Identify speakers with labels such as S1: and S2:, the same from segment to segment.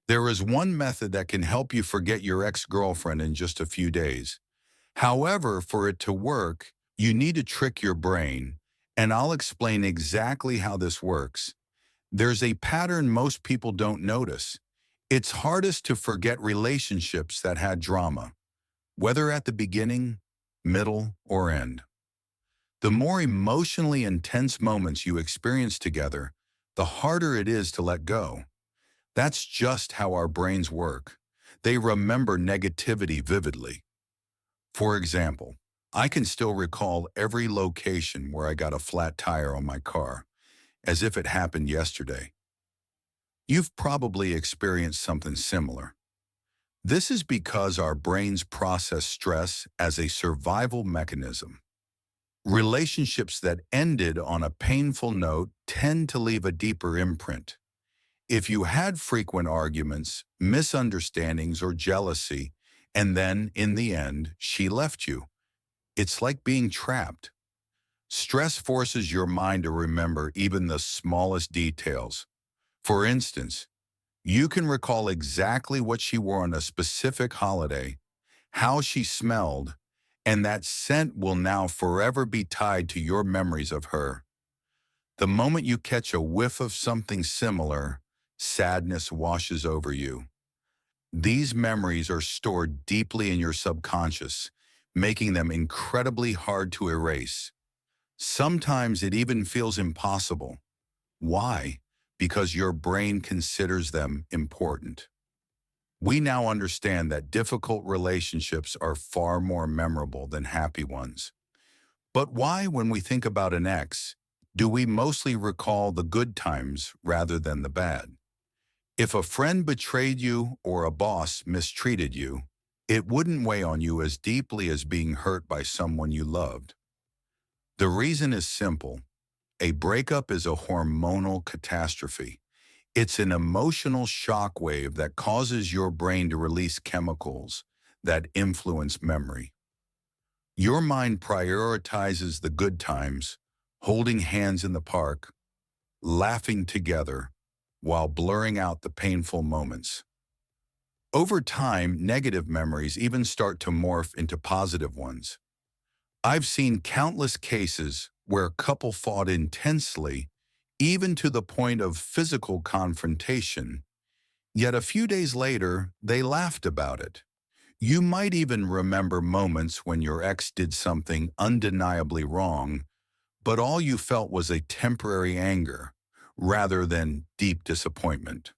S1: There is one method that can help you forget your ex-girlfriend in just a few days. However, for it to work, you need to trick your brain, and I'll explain exactly how this works. There's a pattern most people don't notice. It's hardest to forget relationships that had drama, whether at the beginning, middle, or end. The more emotionally intense moments you experience together, the harder it is to let go. That's just how our brains work. They remember negativity vividly. For example, I can still recall every location where I got a flat tire on my car, as if it happened yesterday. You've probably experienced something similar. This is because our brains process stress as a survival mechanism. Relationships that ended on a painful note tend to leave a deeper imprint. If you had frequent arguments, misunderstandings, or jealousy, and then, in the end, she left you, it's like being trapped. Stress forces your mind to remember even the smallest details. For instance, you can recall exactly what she wore on a specific holiday, how she smelled, and that scent will now forever be tied to your memories of her. The moment you catch a whiff of something similar, sadness washes over you. These memories are stored deeply in your subconscious, making them incredibly hard to erase. Sometimes it even feels impossible. Why? Because your brain considers them important. We now understand that difficult relationships are far more memorable than happy ones. But why, when we think about an ex, do we mostly recall the good times rather than the bad? If a friend betrayed you or a boss mistreated you, it wouldn't weigh on you as deeply as being hurt by someone you loved. The reason is simple. A breakup is a hormonal catastrophe. It's an emotional shockwave that causes your brain to release chemicals that influence memory. Your mind prioritizes the good times, holding hands in the park, laughing together, while blurring out the painful moments. Over time, negative memories even start to morph into positive ones. I've seen countless cases where a couple fought intensely, even to the point of physical confrontation, yet a few days later, they laughed about it. You might even remember moments when your ex did something undeniably wrong, but all you felt was a temporary anger rather than deep disappointment.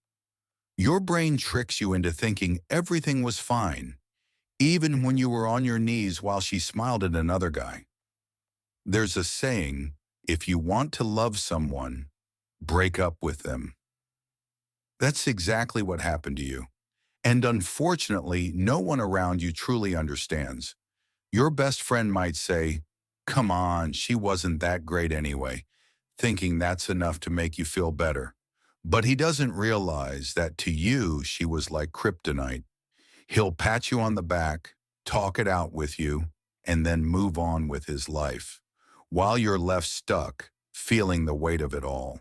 S1: Your brain tricks you into thinking everything was fine, even when you were on your knees while she smiled at another guy. There's a saying, if you want to love someone, break up with them. That's exactly what happened to you. And unfortunately, no one around you truly understands. Your best friend might say, "Come on, she wasn't that great anyway," thinking that's enough to make you feel better. But he doesn't realize that to you, she was like kryptonite. He'll pat you on the back, talk it out with you, and then move on with his life, while you're left stuck, feeling the weight of it all.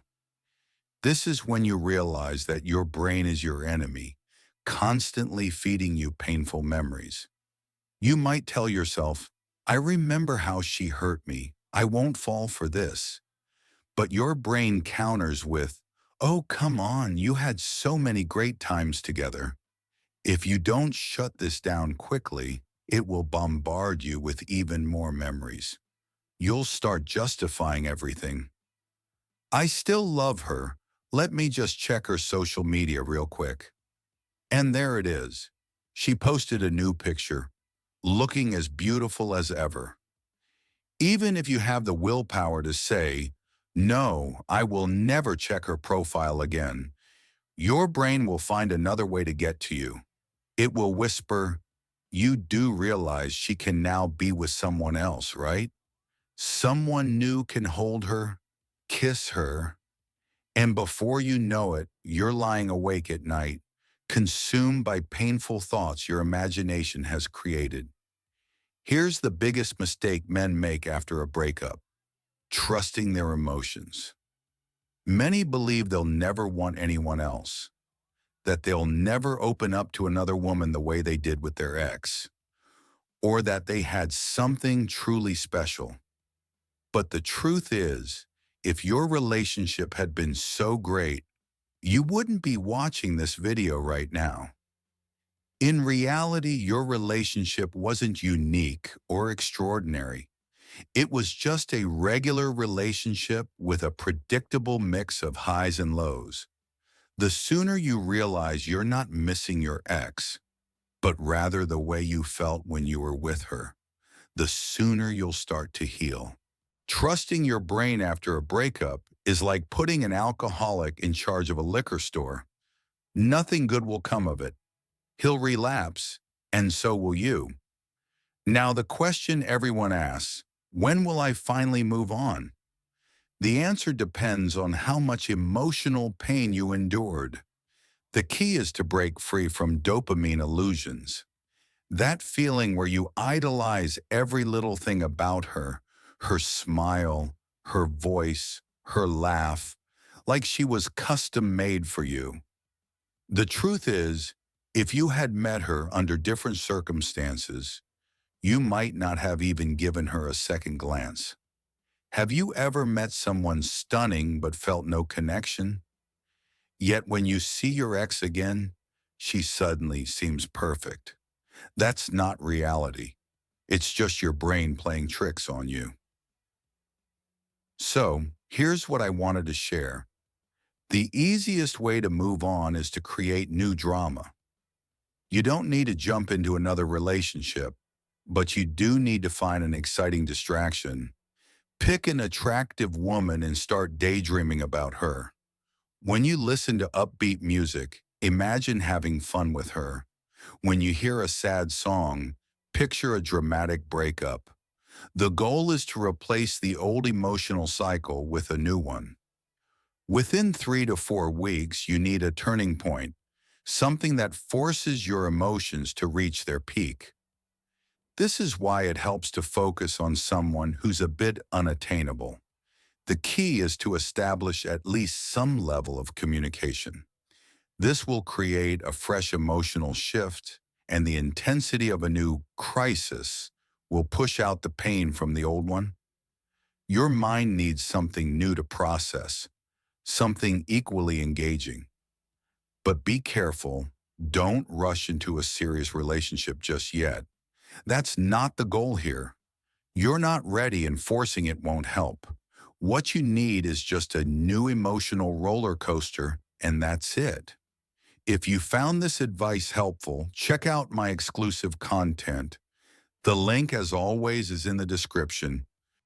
S1: This is when you realize that your brain is your enemy, constantly feeding you painful memories. You might tell yourself, "I remember how she hurt me. I won't fall for this." But your brain counters with, "Oh, come on, you had so many great times together." If you don't shut this down quickly, it will bombard you with even more memories. You'll start justifying everything. "I still love her. Let me just check her social media real quick." And there it is. She posted a new picture, looking as beautiful as ever. Even if you have the willpower to say, "No, I will never check her profile again," your brain will find another way to get to you. It will whisper, "You do realize she can now be with someone else, right? Someone new can hold her, kiss her." And before you know it, you're lying awake at night, consumed by painful thoughts your imagination has created. Here's the biggest mistake men make after a breakup: trusting their emotions. Many believe they'll never want anyone else. that they'll never open up to another woman the way they did with their ex, or that they had something truly special. But the truth is, if your relationship had been so great, you wouldn't be watching this video right now. In reality, your relationship wasn't unique or extraordinary. It was just a regular relationship with a predictable mix of highs and lows. The sooner you realize you're not missing your ex, but rather the way you felt when you were with her, the sooner you'll start to heal. Trusting your brain after a breakup is like putting an alcoholic in charge of a liquor store. Nothing good will come of it. He'll relapse, and so will you. Now, the question everyone asks, when will I finally move on? The answer depends on how much emotional pain you endured. The key is to break free from dopamine illusions. That feeling where you idolize every little thing about her, her smile, her voice, her laugh, like she was custom made for you. The truth is, if you had met her under different circumstances, you might not have even given her a second glance. Have you ever met someone stunning but felt no connection? Yet when you see your ex again, she suddenly seems perfect. That's not reality. It's just your brain playing tricks on you. So, here's what I wanted to share. The easiest way to move on is to create new drama. You don't need to jump into another relationship, but you do need to find an exciting distraction. Pick an attractive woman and start daydreaming about her. When you listen to upbeat music, imagine having fun with her. When you hear a sad song, picture a dramatic breakup. The goal is to replace the old emotional cycle with a new one. Within 3 to 4 weeks, you need a turning point, something that forces your emotions to reach their peak. This is why it helps to focus on someone who's a bit unattainable. The key is to establish at least some level of communication. This will create a fresh emotional shift, and the intensity of a new crisis will push out the pain from the old one. Your mind needs something new to process, something equally engaging. But be careful, don't rush into a serious relationship just yet. That's not the goal here. You're not ready and forcing it won't help. What you need is just a new emotional roller coaster, and that's it. If you found this advice helpful, check out my exclusive content. The link, as always, is in the description.